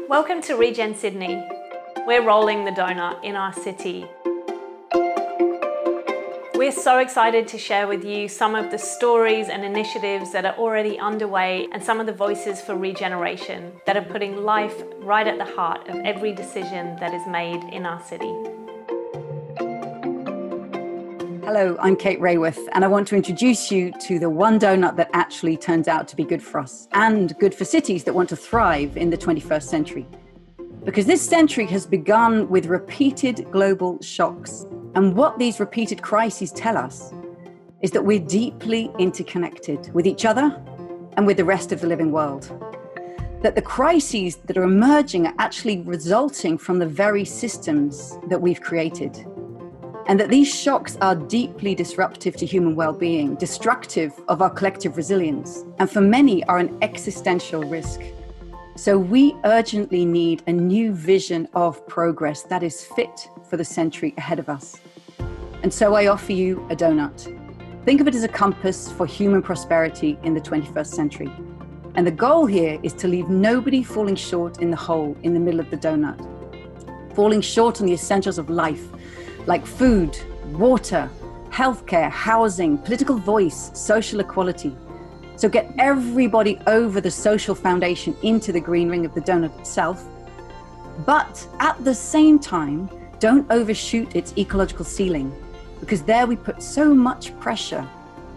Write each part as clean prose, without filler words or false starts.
Welcome to Regen Sydney. We're rolling the donut in our city. We're so excited to share with you some of the stories and initiatives that are already underway and some of the voices for regeneration that are putting life right at the heart of every decision that is made in our city. Hello, I'm Kate Rayworth, and I want to introduce you to the one donut that actually turns out to be good for us and good for cities that want to thrive in the 21st century. Because this century has begun with repeated global shocks. And what these repeated crises tell us is that we're deeply interconnected with each other and with the rest of the living world. That the crises that are emerging are actually resulting from the very systems that we've created. And that these shocks are deeply disruptive to human well-being, destructive of our collective resilience, and for many are an existential risk. So we urgently need a new vision of progress that is fit for the century ahead of us. And so I offer you a donut. Think of it as a compass for human prosperity in the 21st century. And the goal here is to leave nobody falling short in the hole in the middle of the donut, falling short on the essentials of life, like food, water, healthcare, housing, political voice, social equality. So get everybody over the social foundation into the green ring of the donut itself. But at the same time, don't overshoot its ecological ceiling, because there we put so much pressure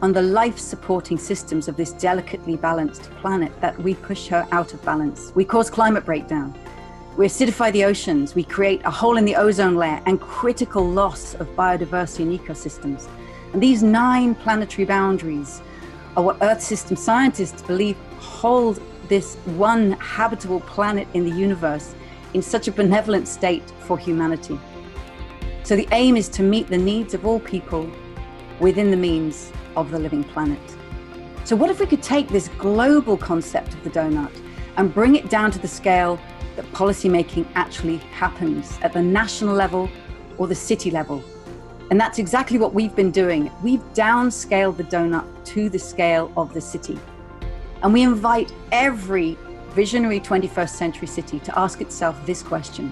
on the life-supporting systems of this delicately balanced planet that we push her out of balance. We cause climate breakdown. We acidify the oceans, we create a hole in the ozone layer and critical loss of biodiversity and ecosystems. And these 9 planetary boundaries are what Earth system scientists believe hold this one habitable planet in the universe in such a benevolent state for humanity. So the aim is to meet the needs of all people within the means of the living planet. So what if we could take this global concept of the donut and bring it down to the scale that policymaking actually happens at the national level or the city level? And that's exactly what we've been doing. We've downscaled the donut to the scale of the city. And we invite every visionary 21st century city to ask itself this question: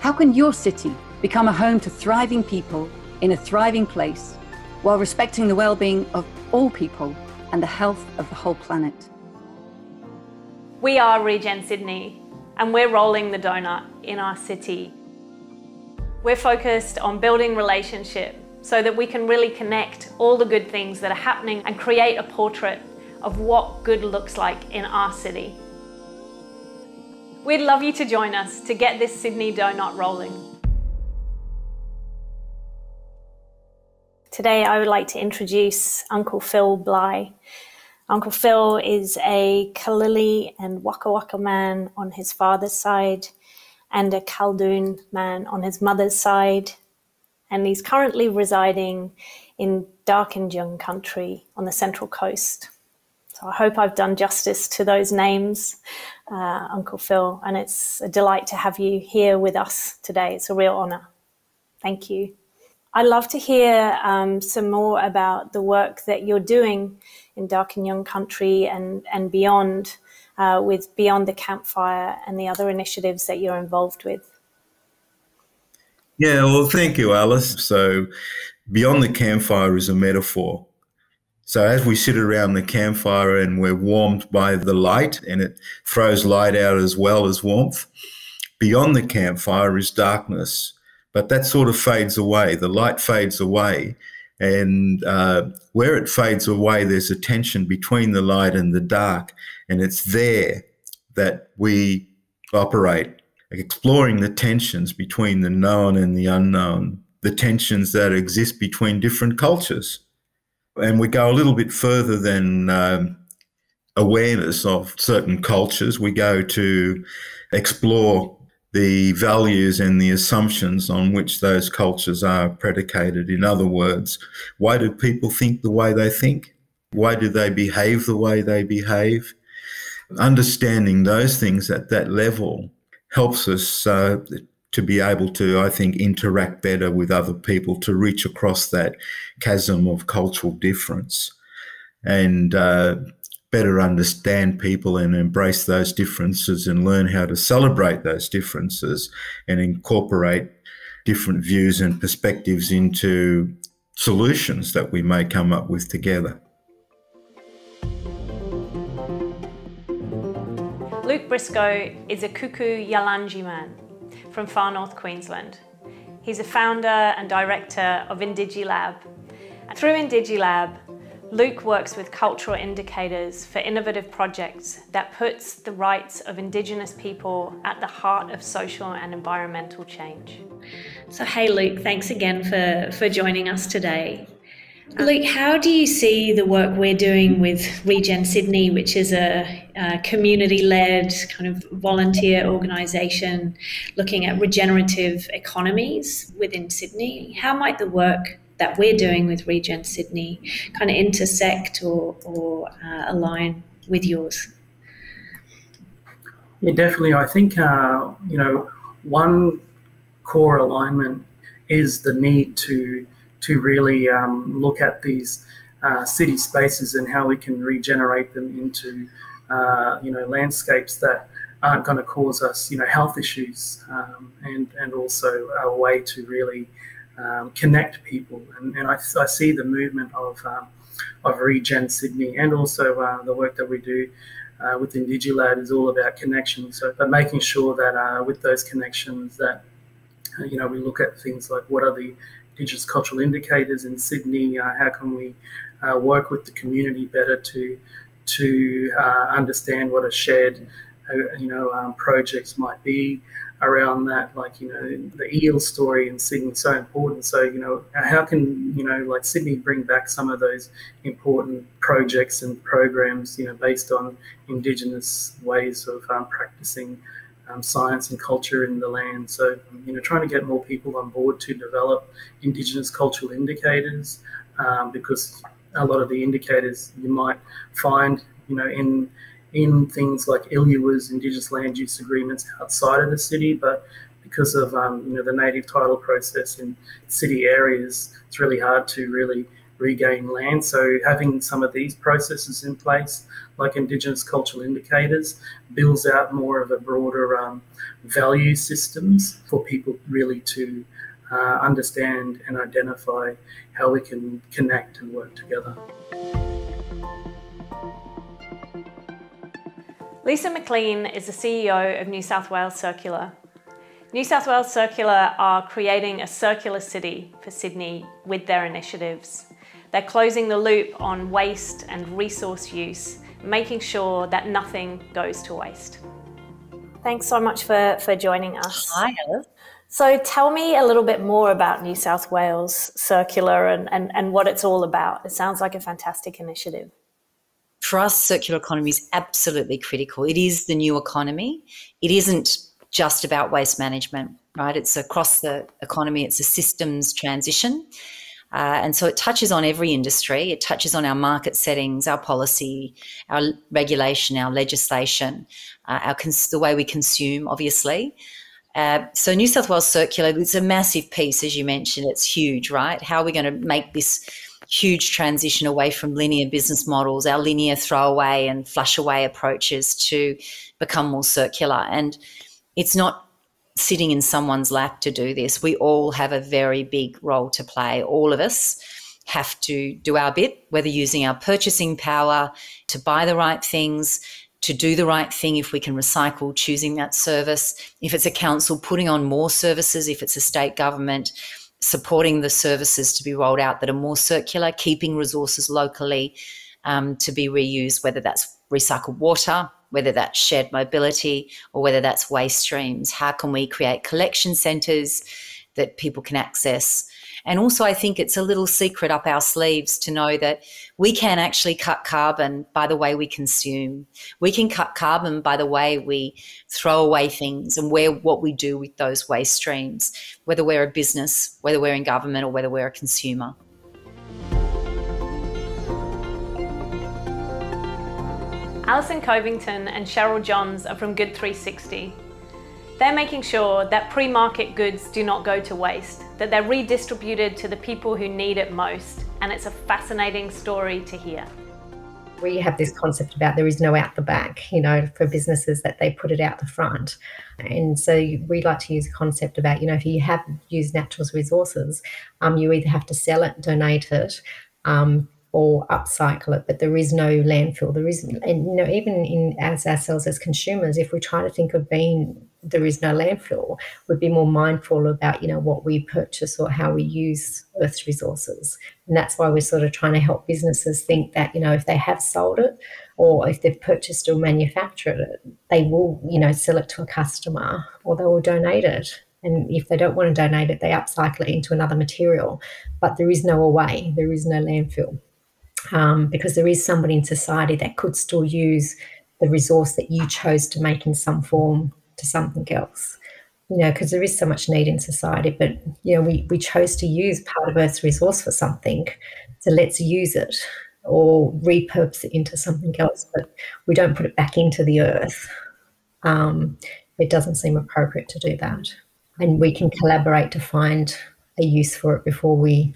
how can your city become a home to thriving people in a thriving place while respecting the well-being of all people and the health of the whole planet? We are Regen Sydney, and we're rolling the donut in our city. We're focused on building relationship so that we can really connect all the good things that are happening and create a portrait of what good looks like in our city. We'd love you to join us to get this Sydney donut rolling. Today I would like to introduce Uncle Phil Bligh. Uncle Phil is a Kalili and Waka Waka man on his father's side and a Khaldoon man on his mother's side. And he's currently residing in Darkinjung country on the Central Coast. So I hope I've done justice to those names, Uncle Phil, and it's a delight to have you here with us today. It's a real honour. Thank you. I'd love to hear some more about the work that you're doing in Darkinjung country and beyond, with Beyond the Campfire and the other initiatives that you're involved with. Yeah, well, thank you, Alice. So Beyond the Campfire is a metaphor. So as we sit around the campfire and we're warmed by the light, and it throws light out as well as warmth, beyond the campfire is darkness. But that sort of fades away. The light fades away. And where it fades away, there's a tension between the light and the dark. And it's there that we operate, exploring the tensions between the known and the unknown, the tensions that exist between different cultures. And we go a little bit further than awareness of certain cultures. We go to explore the values and the assumptions on which those cultures are predicated. In other words, why do people think the way they think? Why do they behave the way they behave? Understanding those things at that level helps us to be able to, I think, interact better with other people, to reach across that chasm of cultural difference. And better understand people and embrace those differences and learn how to celebrate those differences and incorporate different views and perspectives into solutions that we may come up with together. Luke Briscoe is a Kuku Yalanji man from far north Queensland. He's a founder and director of IndigiLab. Through IndigiLab, Luke works with cultural indicators for innovative projects that puts the rights of Indigenous people at the heart of social and environmental change. So hey Luke, thanks again for joining us today. Luke, how do you see the work we're doing with Regen Sydney, which is a community-led kind of volunteer organisation looking at regenerative economies within Sydney? How might the work that we're doing with Regen Sydney kind of intersect or align with yours? Yeah, definitely. I think, one core alignment is the need to really look at these city spaces and how we can regenerate them into, landscapes that aren't going to cause us, health issues, and also a way to really connect people. And I see the movement of Regen Sydney and also the work that we do with IndigiLab is all about connection. So, but making sure that with those connections that, we look at things like what are the Indigenous cultural indicators in Sydney, how can we work with the community better to understand what a shared, projects might be around that, like, the eel story in Sydney is so important. So, how can, Sydney bring back some of those important projects and programs, based on Indigenous ways of practicing science and culture in the land. So, trying to get more people on board to develop Indigenous cultural indicators, because a lot of the indicators you might find, in things like ILUA's, Indigenous Land Use Agreements, outside of the city, but because of the native title process in city areas, it's really hard to really regain land. So having some of these processes in place, like Indigenous cultural indicators, builds out more of a broader value systems for people really to understand and identify how we can connect and work together. Lisa McLean is the CEO of New South Wales Circular. New South Wales Circular are creating a circular city for Sydney with their initiatives. They're closing the loop on waste and resource use, making sure that nothing goes to waste. Thanks so much for joining us. Hi, Alice. So tell me a little bit more about New South Wales Circular and what it's all about. It sounds like a fantastic initiative. For us, circular economy is absolutely critical. It is the new economy. It isn't just about waste management, right? It's across the economy. It's a systems transition. And so it touches on every industry. It touches on our market settings, our policy, our regulation, our legislation, the way we consume, obviously. So New South Wales Circular, it's a massive piece, as you mentioned. It's huge, right? How are we going to make this huge transition away from linear business models, our linear throwaway and flush away approaches, to become more circular? And it's not sitting in someone's lap to do this. We all have a very big role to play. All of us have to do our bit, whether using our purchasing power to buy the right things, to do the right thing if we can recycle, choosing that service. If it's a council, putting on more services. If it's a state government, supporting the services to be rolled out that are more circular, keeping resources locally to be reused, whether that's recycled water, whether that's shared mobility, or whether that's waste streams. How can we create collection centres that people can access? And also, I think it's a little secret up our sleeves to know that we can actually cut carbon by the way we consume. We can cut carbon by the way we throw away things and what we do with those waste streams, whether we're a business, whether we're in government, or whether we're a consumer. Alison Covington and Cheryl Johns are from Good 360. They're making sure that pre-market goods do not go to waste, that they're redistributed to the people who need it most, and it's a fascinating story to hear. We have this concept about there is no out the back, for businesses, that they put it out the front. And so we like to use a concept about, if you have used natural resources, you either have to sell it, donate it, or upcycle it, but there is no landfill. There isn't, and even as ourselves as consumers, if we try to think of there is no landfill, we'd be more mindful about what we purchase or how we use Earth's resources. And that's why we're sort of trying to help businesses think that if they have sold it or if they've purchased or manufactured it, they will sell it to a customer or they will donate it. And if they don't want to donate it, they upcycle it into another material. But there is no away, there is no landfill. Because there is somebody in society that could still use the resource that you chose to make in some form to something else, because there is so much need in society. But, we chose to use part of Earth's resource for something, so let's use it or repurpose it into something else, but we don't put it back into the Earth. It doesn't seem appropriate to do that. And we can collaborate to find a use for it before we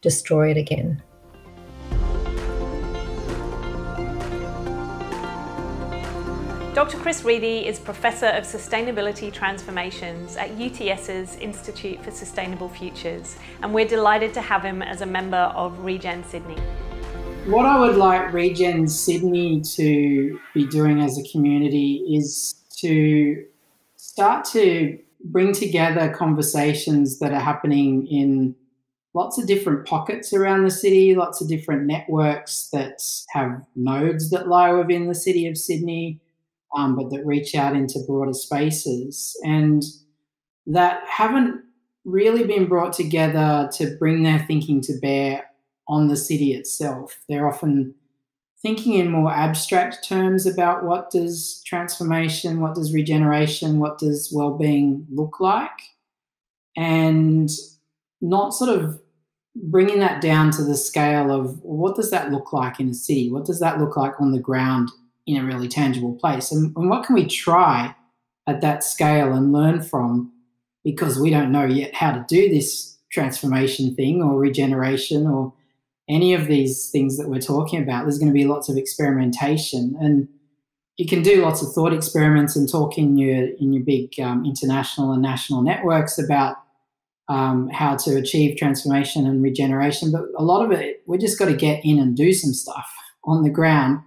destroy it again. Dr. Chris Reedy is Professor of Sustainability Transformations at UTS's Institute for Sustainable Futures, and we're delighted to have him as a member of Regen Sydney. What I would like Regen Sydney to be doing as a community is to start to bring together conversations that are happening in lots of different pockets around the city, lots of different networks that have nodes that lie within the city of Sydney, but that reach out into broader spaces and that haven't really been brought together to bring their thinking to bear on the city itself. They're often thinking in more abstract terms about what does transformation, what does regeneration, what does well-being look like, and not sort of bringing that down to the scale of what does that look like in a city? What does that look like on the ground in a really tangible place? And what can we try at that scale and learn from, because we don't know yet how to do this transformation thing or regeneration or any of these things that we're talking about. There's going to be lots of experimentation, and you can do lots of thought experiments and talk in your big international and national networks about how to achieve transformation and regeneration. But a lot of it, we just got to get in and do some stuff on the ground.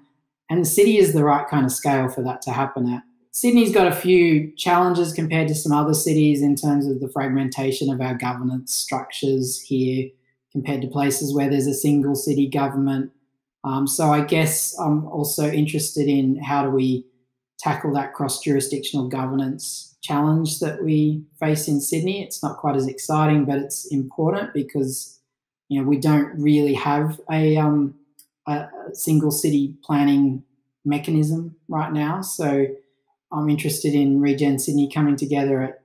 And the city is the right kind of scale for that to happen at. Sydney's got a few challenges compared to some other cities in terms of the fragmentation of our governance structures here compared to places where there's a single city government. So I guess I'm also interested in how do we tackle that cross-jurisdictional governance challenge that we face in Sydney. It's not quite as exciting, but it's important because, we don't really have a single city planning mechanism right now. So I'm interested in Regen Sydney coming together at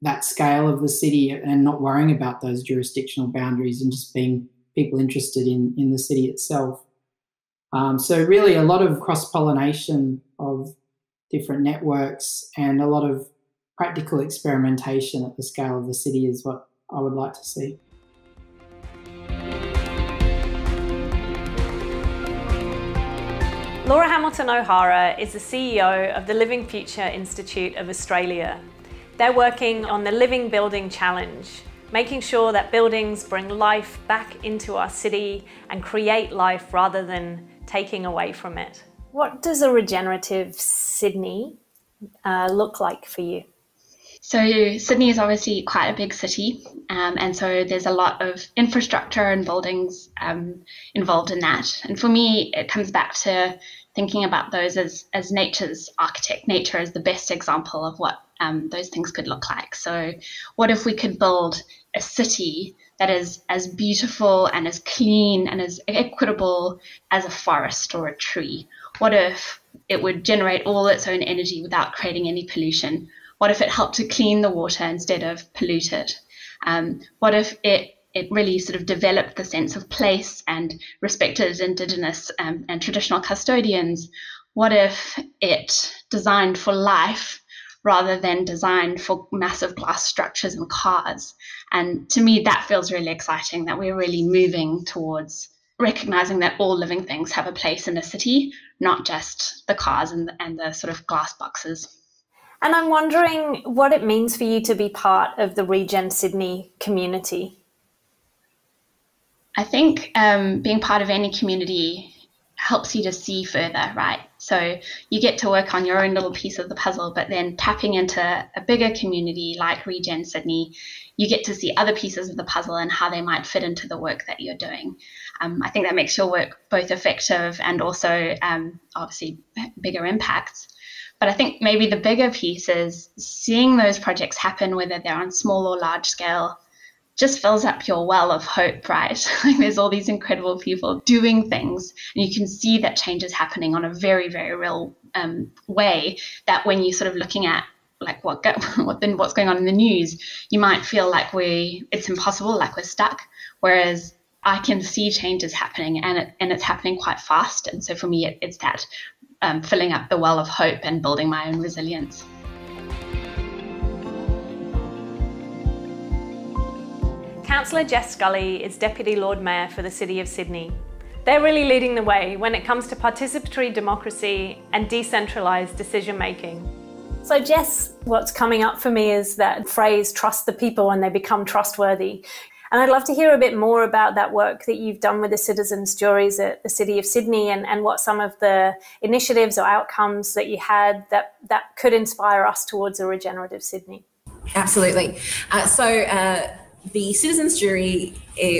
that scale of the city and not worrying about those jurisdictional boundaries and just being people interested in the city itself. So really a lot of cross-pollination of different networks and a lot of practical experimentation at the scale of the city is what I would like to see. Laura Hamilton OHara is the CEO of the Living Future Institute of Australia. They're working on the Living Building Challenge, making sure that buildings bring life back into our city and create life rather than taking away from it. What does a regenerative Sydney look like for you? So Sydney is obviously quite a big city, and so there's a lot of infrastructure and buildings involved in that. And for me, it comes back to thinking about those as nature's architect. Nature is the best example of what those things could look like. So what if we could build a city that is as beautiful and as clean and as equitable as a forest or a tree? What if it would generate all its own energy without creating any pollution? What if it helped to clean the water instead of pollute it? What if it really sort of developed the sense of place and respected Indigenous and traditional custodians? What if it designed for life rather than designed for massive glass structures and cars? And to me, that feels really exciting, that we're really moving towards recognizing that all living things have a place in a city, not just the cars and the sort of glass boxes. And I'm wondering what it means for you to be part of the Regen Sydney community. I think being part of any community helps you to see further, right? So you get to work on your own little piece of the puzzle, but then tapping into a bigger community like Regen Sydney, you get to see other pieces of the puzzle and how they might fit into the work that you're doing. I think that makes your work both effective and also obviously bigger impacts. But I think maybe the bigger piece is seeing those projects happen, whether they're on small or large scale, just fills up your well of hope, right? Like there's all these incredible people doing things, and you can see that change is happening on a very, very real way, that when you're sort of looking at like what's going on in the news, you might feel like it's impossible, like we're stuck. Whereas I can see changes happening, and it's happening quite fast. And so for me, it's that filling up the well of hope and building my own resilience. Councillor Jess Scully is Deputy Lord Mayor for the City of Sydney. They're really leading the way when it comes to participatory democracy and decentralised decision making. So Jess, what's coming up for me is that phrase, trust the people and they become trustworthy. And I'd love to hear a bit more about that work that you've done with the citizens' juries at the City of Sydney, and what some of the initiatives or outcomes that you had that could inspire us towards a regenerative Sydney. Absolutely. The citizens' jury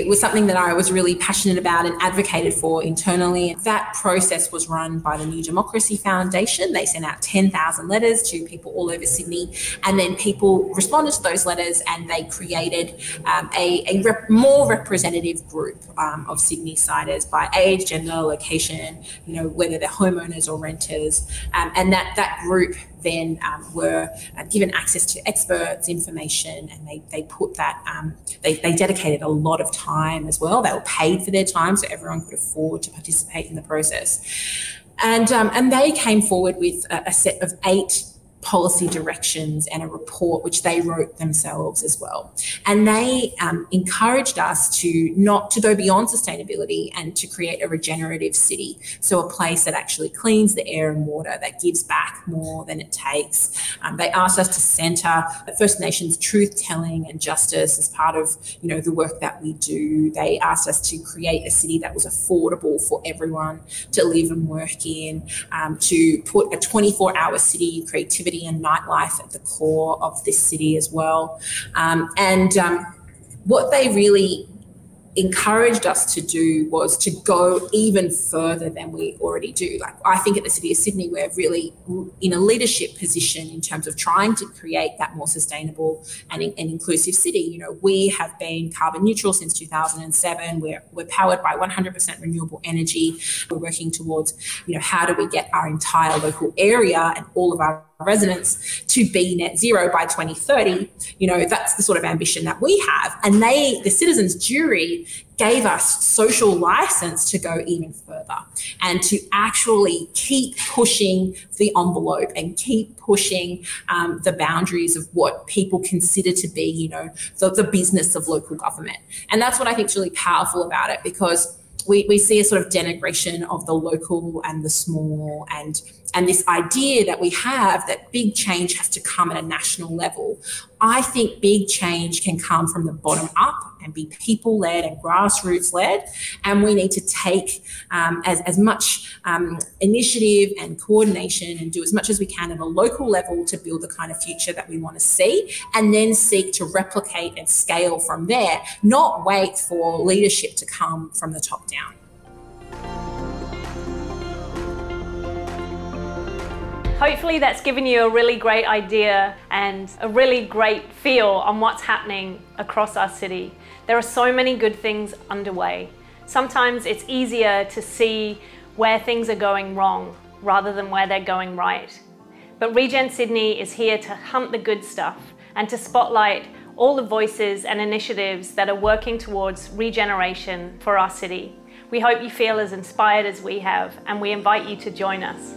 was something that I was really passionate about and advocated for internally. That process was run by the New Democracy Foundation. They sent out 10,000 letters to people all over Sydney, and then people responded to those letters, and they created a more representative group of Sydney-siders by age, gender, location, whether they're homeowners or renters, and that group then were given access to experts, information, and they put that, they dedicated a lot of time as well. They were paid for their time, so everyone could afford to participate in the process. And they came forward with a set of 8 policy directions and a report which they wrote themselves as well. And they encouraged us to go beyond sustainability and to create a regenerative city. So a place that actually cleans the air and water, that gives back more than it takes. They asked us to centre First Nations truth-telling and justice as part of, the work that we do. They asked us to create a city that was affordable for everyone to live and work in, to put a 24-hour city creativity and nightlife at the core of this city as well. What they really encouraged us to do was to go even further than we already do. Like, I think at the City of Sydney, we're really in a leadership position in terms of trying to create that more sustainable and inclusive city. We have been carbon neutral since 2007. We're powered by 100% renewable energy. We're working towards, how do we get our entire local area and all of our residents to be net zero by 2030. That's the sort of ambition that we have. And the citizens' jury gave us social license to go even further and to actually keep pushing the envelope and keep pushing the boundaries of what people consider to be, the business of local government. And that's what I think is really powerful about it, because we see a sort of denigration of the local and the small, and this idea that we have that big change has to come at a national level. I think big change can come from the bottom up and be people-led and grassroots-led, and we need to take as much initiative and coordination and do as much as we can at a local level to build the kind of future that we want to see, and then seek to replicate and scale from there, not wait for leadership to come from the top down. Hopefully that's given you a really great idea and a really great feel on what's happening across our city. There are so many good things underway. Sometimes it's easier to see where things are going wrong rather than where they're going right. But Regen Sydney is here to hunt the good stuff and to spotlight all the voices and initiatives that are working towards regeneration for our city. We hope you feel as inspired as we have, and we invite you to join us.